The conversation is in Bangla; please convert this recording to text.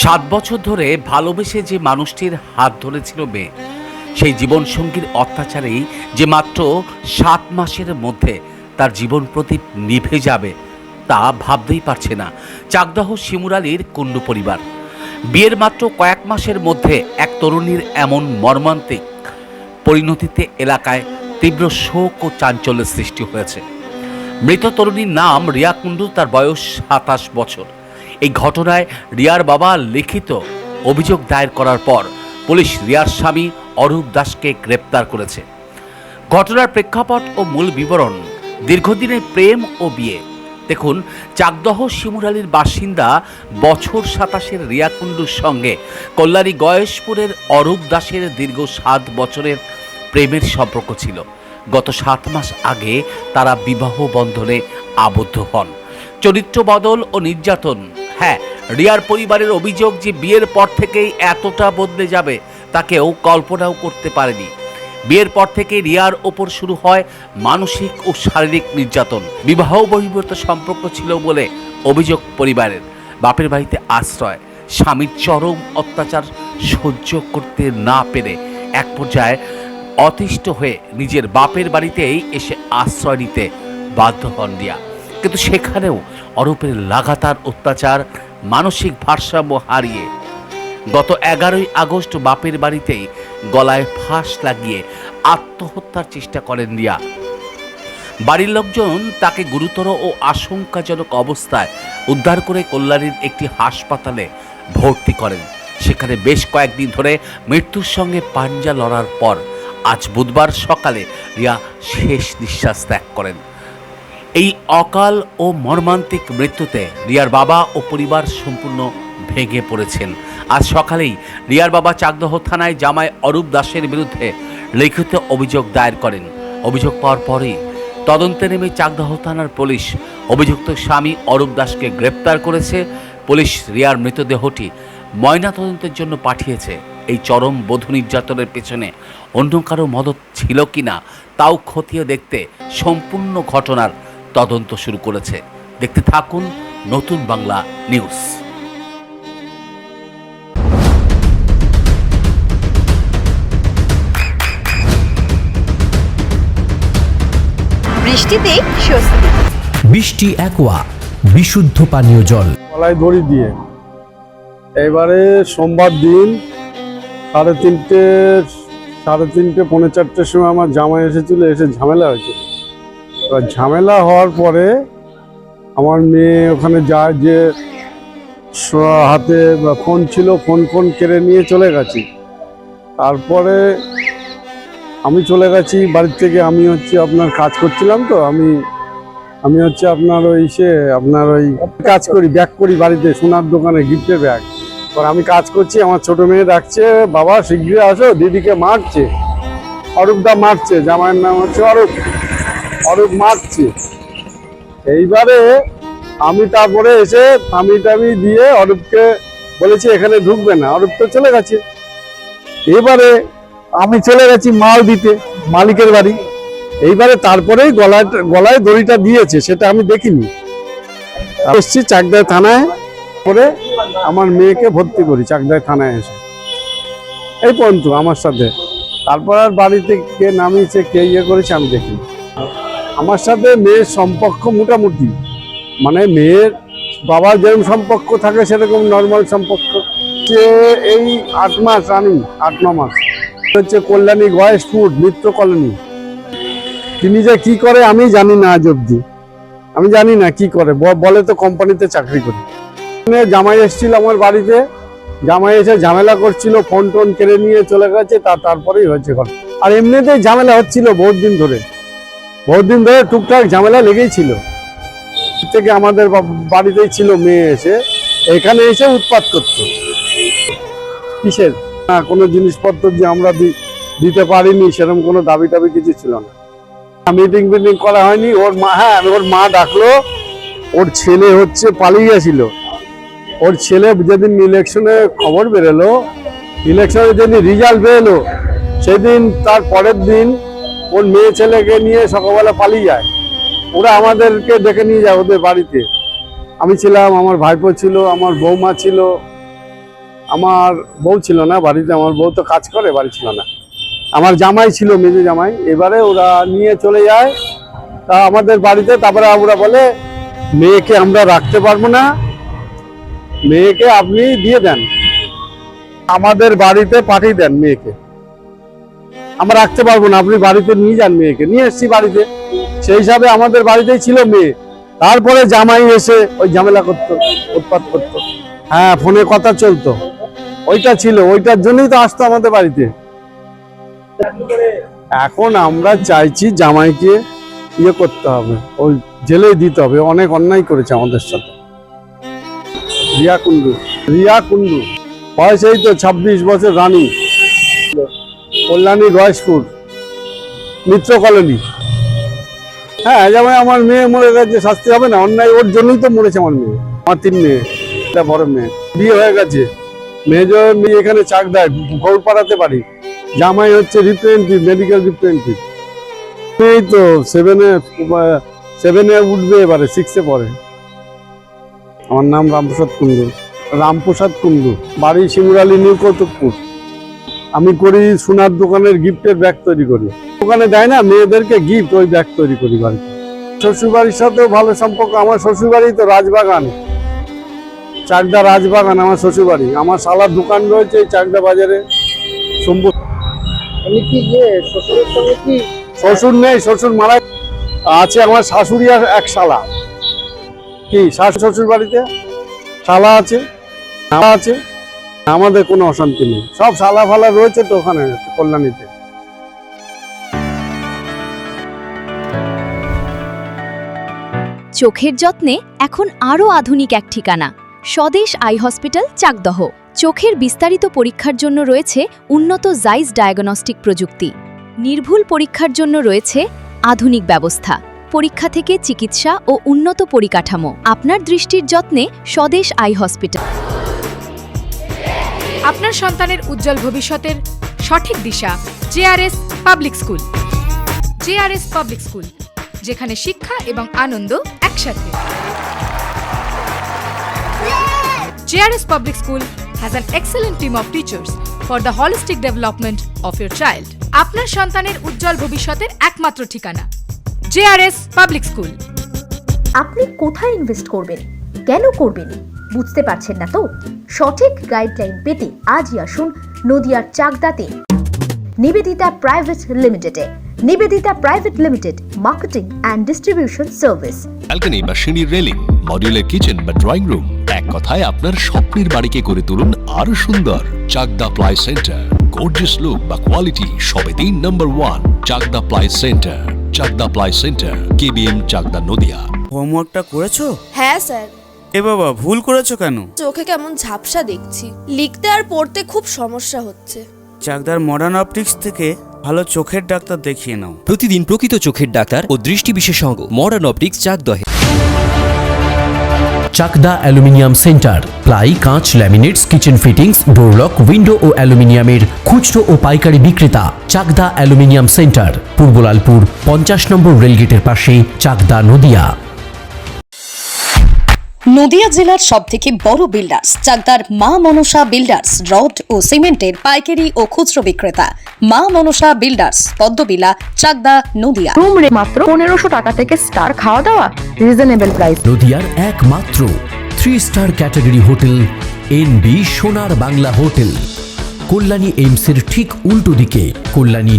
7 বছর ধরে ভালোবেসে যে মানুষটির হাত ধরেছিল মেয়ে, সেই জীবনসঙ্গীর অত্যাচারেই যে মাত্র 7 মাসের মধ্যে তার জীবন প্রদীপ নিভে যাবে তা ভাবতেই পারছে না চাকদাহ শিমুরালীর কুণ্ডু পরিবার। বিয়ের মাত্র কয়েক মাসের মধ্যে এক তরুণীর এমন মর্মান্তিক পরিণতিতে এলাকায় তীব্র শোক ও চাঞ্চল্যের সৃষ্টি হয়েছে। মৃত তরুণীর নাম রিয়া কুণ্ডু, তার বয়স 27 বছর। এই ঘটনায় রিয়ার বাবা লিখিত অভিযোগ দায়ের করার পর পুলিশ রিয়ার স্বামী অরূপ দাসকে গ্রেপ্তার করেছে। ঘটনার প্রেক্ষাপট ও মূল বিবরণ। দীর্ঘদিনের প্রেম ও বিয়ে। দেখুন, চাকদহ শিমুরালীর বাসিন্দা বছর 27-এর রিয়া কুণ্ডুর সঙ্গে কল্যাণী গয়েশপুরের অরূপ দাসের দীর্ঘ 7 বছরের প্রেমের সম্পর্ক ছিল। গত 7 মাস আগে তারা বিবাহ বন্ধনে আবদ্ধ হন। চরিত্র বদল ও নির্যাতন। হ্যাঁ, রিয়ার পরিবারের অভিযোগ যে বিয়ের পর থেকেই এতটা বদলে যাবে তা কেউ কল্পনাও করতে পারেনি। বিয়ের পর থেকে রিয়ার ওপর শুরু হয় মানসিক ও শারীরিক নির্যাতন। বিবাহ বহির্ভূত সম্পর্ক ছিল বলে অভিযোগ পরিবারের। বাপের বাড়িতে আশ্রয়, স্বামীর চরম অত্যাচার সহ্য করতে না পেরে এক পর্যায়ে অতিষ্ঠ হয়ে নিজের বাপের বাড়িতেই এসে আশ্রয় নিতে বাধ্য হন রিয়া। কিন্তু সেখানেও অরূপের লাগাতার অত্যাচার, মানসিক ভারসাম্য হারিয়ে গত 11ই আগস্ট বাপের বাড়িতেই গলায় ফাঁস লাগিয়ে আত্মহত্যার চেষ্টা করেন রিয়া। বাড়ির লোকজন তাকে গুরুতর ও আশঙ্কাজনক অবস্থায় উদ্ধার করে কল্যাণীর একটি হাসপাতালে ভর্তি করেন। সেখানে বেশ কয়েকদিন ধরে মৃত্যুর সঙ্গে পাঞ্জা লড়ার পর আজ বুধবার সকালে রিয়া শেষ নিঃশ্বাস ত্যাগ করেন। এই অকাল ও মর্মান্তিক মৃত্যুতে রিয়ার বাবা ও পরিবার সম্পূর্ণ ভেঙে পড়েছেন। আজ সকালেই রিয়ার বাবা চাকদহ থানায় জামাই অরূপ দাসের বিরুদ্ধে লিখিত অভিযোগ দায়ের করেন। অভিযোগ পাওয়ার পরেই তদন্তে নেমে চাকদহ থানার পুলিশ অভিযুক্ত স্বামী অরূপ দাসকে গ্রেপ্তার করেছে। পুলিশ রিয়ার মৃতদেহটি ময়নাতদন্তের জন্য পাঠিয়েছে। এই চরম বধূ নির্যাতনের পেছনে অন্য কারো মদত ছিল কিনা তাও খতিয়ে দেখতে সম্পূর্ণ ঘটনার তদন্ত শুরু করেছে। দেখতে থাকুন নতুন বাংলা নিউজ। বৃষ্টিতে স্বস্তি। বৃষ্টি অ্যাকোয়া বিশুদ্ধ পানীয় জল। গলায় দড়ি দিয়ে এবারে সোমবার দিন 3:30 পৌনে 4টের সময় আমার জামাই এসেছিল, এসে ঝামেলা হয়েছিল। এবার ঝামেলা হওয়ার পরে আমার মেয়ে ওখানে যায়, যে হাতে ফোন ছিল, ফোন কেড়ে নিয়ে চলে গেছে। তারপরে আমি চলে গেছি বাড়ির থেকে। আমি আপনার কাজ করছিলাম, তো আমি আপনার ওই কাজ করি, ব্যাগ করি বাড়িতে, সোনার দোকানে গিফটের ব্যাগ। এবার আমি কাজ করছি, আমার ছোট মেয়ে ডাকছে, বাবা শিগগিরই আসো, দিদিকে মারছে, অরূপদা মারছে, জামাইয়ের নাম হচ্ছে অরূপ মারছে। এইবারে আমি তারপরে এসে থামি দিয়ে অরূপকে বলেছি এখানে ঢুকবে না, অরূপ তো চলে গেছে। এবারে আমি চলে গেছি মাল দিতে মালিকের বাড়ি। এইবারে তারপরেই গলায় দড়িটা দিয়েছে, সেটা আমি দেখিনি। এসছি চাকদাহ থানায়, করে আমার মেয়েকে ভর্তি করি চাকদাহ থানায় এসে। এই পর্যন্ত আমার সাথে। তারপর আর বাড়িতে কে নামিয়েছে, কে ইয়ে করেছে আমি দেখিনি। আমার সাথে মেয়ের সম্পর্ক মোটামুটি, মানে মেয়ের বাবার যেরকম সম্পর্ক থাকে সেরকম নর্মাল সম্পর্ক। যে এই 8 মাস, রানিং 8-9 মাস হচ্ছে কল্যাণী গয়েশপুর মিত্র কলোনি। তিনি যে কি করে আমি জানি না, আজ অব্দি আমি জানি না কি করে। বলে তো কোম্পানিতে চাকরি করি। জামাই এসেছিল আমার বাড়িতে, জামাই এসে ঝামেলা করছিল, ফোন কেড়ে নিয়ে চলে গেছে। তারপরেই হয়েছে কথা। আর এমনিতেই ঝামেলা হচ্ছিল বহুত দিন ধরে টুকটাক ঝামেলা লেগেই ছিল। থেকে আমাদের বাড়িতেই ছিল, মেয়ে এসে এখানে এসে উৎপাত করতো। কিসের না, কোনো জিনিসপত্র যে আমরা দিতে পারিনি সেরকম কোনো দাবি কিছু ছিল না। মিটিং করা হয়নি। ওর মা ডাকলো, ওর ছেলে পালিয়ে গেছিল। ওর ছেলে যেদিন ইলেকশনে খবর বেরোলো, ইলেকশনে যেদিন রেজাল্ট বেরোলো, সেদিন তার পরের দিন ওর মেয়ে ছেলেকে নিয়ে সকালবেলা পালিয়ে যায়। ওরা আমাদেরকে ডেকে নিয়ে যায় ওদের বাড়িতে। আমি ছিলাম, আমার ভাইপো ছিল, আমার বৌমা ছিল, আমার বউ ছিল না বাড়িতে, আমার বউ তো কাজ করে, বাড়ি ছিল না। আমার জামাই ছিল, মেজো জামাই। এবারে ওরা নিয়ে চলে যায় তা আমাদের বাড়িতে। তারপরে ওরা বলে মেয়েকে আমরা রাখতে পারবো না, মেয়েকে আপনি দিয়ে দেন, আমাদের বাড়িতে পাঠিয়ে দেন মেয়েকে, আমরা রাখতে পারবো না, আপনি বাড়িতে নিয়ে যান মেয়েকে। নিয়ে এসছি বাড়িতে, সেই হিসাবে আমাদের বাড়িতেই ছিল মেয়ে। তারপরে জামাই এসে ওই ঝামেলা করতো, উৎপাত করতো। হ্যাঁ, ফোনে কথা চলতো, ওইটা ছিল, ওইটার জন্যই তো আসতো আমাদের বাড়িতে। এখন আমরা চাইছি জামাইকে ইয়ে করতে হবে, ওই জেলে দিতে হবে, অনেক অন্যায় করেছে আমাদের সাথে। রিয়া কুন্ডু বয়স এই তো 26 বছর, রানী, কল্যাণী রয়েশপুর মিত্র কলোনি। হ্যাঁ, যেমন আমার মেয়ে মরে গেছে, শাস্তি হবে না? অন্যায় ওর জন্যই তো মরেছে আমার মেয়ে। আমার 3 মেয়ে, একটা বড় মেয়ে, বিয়ে হয়ে গেছে। মেয়ে এখানে চাকদায় গৌরপাড়াতে বাড়ি। জামাই হচ্ছে রিপ্রেজেন্টেটিভ, মেডিকেল রিপ্রেজেন্টেটিভ। এই তো 7-এ উঠবে, এবারে 6-এ পড়ে। আমার নাম রামপ্রসাদ কুন্ডু, বাড়ি শিমুরালী নিউ কৌতুকপুর। আমি করি সোনার দোকানের গিফটের ব্যাগ তৈরি করি, দোকানে দেয় না মেয়েদেরকে গিফট, ওই ব্যাগ তৈরি করি বাড়িতে। শ্বশুরবাড়ির সাথেও ভালো সম্পর্ক। আমার শ্বশুরবাড়ি তো রাজবাগান, চাকদা রাজবাগান আমার শ্বশুরবাড়ি। আমার শালার দোকান রয়েছে এই চাকদা বাজারে। শ্বশুর নেই, শ্বশুর মারা আছে। আমার শাশুড়ি আর এক শালা। কি শ্বশুর বাড়িতে শালা আছে, আমাদের কোনো অশান্তি নেই। সব শালা ফালা রয়েছে তো ওখানে কল্যাণীতে। চোখের যত্নে এখন আরও আধুনিক এক ঠিকানা, স্বদেশ আই হসপিটাল, চাকদহ। চোখের বিস্তারিত পরীক্ষার জন্য রয়েছে উন্নত জাইস ডায়াগনস্টিক প্রযুক্তি। নির্ভুল পরীক্ষার জন্য রয়েছে আধুনিক ব্যবস্থা, পরীক্ষা থেকে চিকিৎসা ও উন্নত পরিকাঠামো। আপনার দৃষ্টির যত্নে স্বদেশ আই হসপিটাল। আপনার সন্তানের উজ্জ্বল ভবিষ্যতের সঠিক দিশা JRS public school. JRS public school, যেখানে শিক্ষা এবং আনন্দ একসাথে। JRS public school has an excellent team of teachers for the holistic development of your child. আপনার সন্তানের উজ্জ্বল ভবিষ্যতের একমাত্র ঠিকানা জেআরএস পাবলিক স্কুল। আপনি কোথায় ইনভেস্ট করবেন, কেন করবেন, বুঝতে পারছেন না তো? সঠিক গাইডলাইন পেতে আজই আসুন নদিয়ার চাকদাতে নিবেদিতা প্রাইভেট লিমিটেডে। Nivedita private limited, marketing and distribution service. Balcony বা সিঁড়ির রেলিং, মডিউলার কিচেন বা ড্রয়িং রুম, এক কথায় আপনার স্বপ্নের বাড়িকে করে তুলুন আরো সুন্দর। Chakdaha ply centre, gorgeous look বা কোয়ালিটি সবেতেই number 1। Chakdaha ply centre, Chakdaha ply centre, KBM, Chakdaha, Nadia. হোমওয়ার্কটা করেছো? হ্যাঁ স্যার। এ বাবা, ভুল করেছো কেন? চোখে কেমন ঝাপসা দেখছি, লিখতে আর পড়তে খুব সমস্যা হচ্ছে। চাকদার মডার্ন অপটিক্স থেকে ভালো চোখের ডাক্তার দেখিয়ে নাও। প্রতিদিন প্রকৃত চোখের ডাক্তার ও দৃষ্টি বিশেষজ্ঞ মডার্ন অপটিক্স, চাকদহে। চাকদা অ্যালুমিনিয়াম সেন্টার, প্লাই, কাঁচ, laminates, kitchen fittings, door lock, window ও অ্যালুমিনিয়ামের খুচরো ও পাইকারি বিক্রেতা। Chakdaha aluminium centre, Purbalalpur 50 number রেলগেটের পাশে, চাকদা, নদিয়া। নদিয়া জেলার সবথেকে বড় বিল্ডার্স চাকদার মা মনসা বিল্ডার্স, রড ও সিমেন্টের পাইকারি ও খুচরো বিক্রেতা। Maa Manasa builders, Padmabila, Chakdah, Nadia. Room rate মাত্র 1500 টাকা থেকে স্টার, খাওয়া দাওয়া রিজনেবল প্রাইস। নদিয়ার একমাত্র 3 স্টার ক্যাটাগরি হোটেল NB সোনার বাংলা হোটেল, কল্যাণী এইমসের ঠিক উল্টো দিকে, কল্যাণী।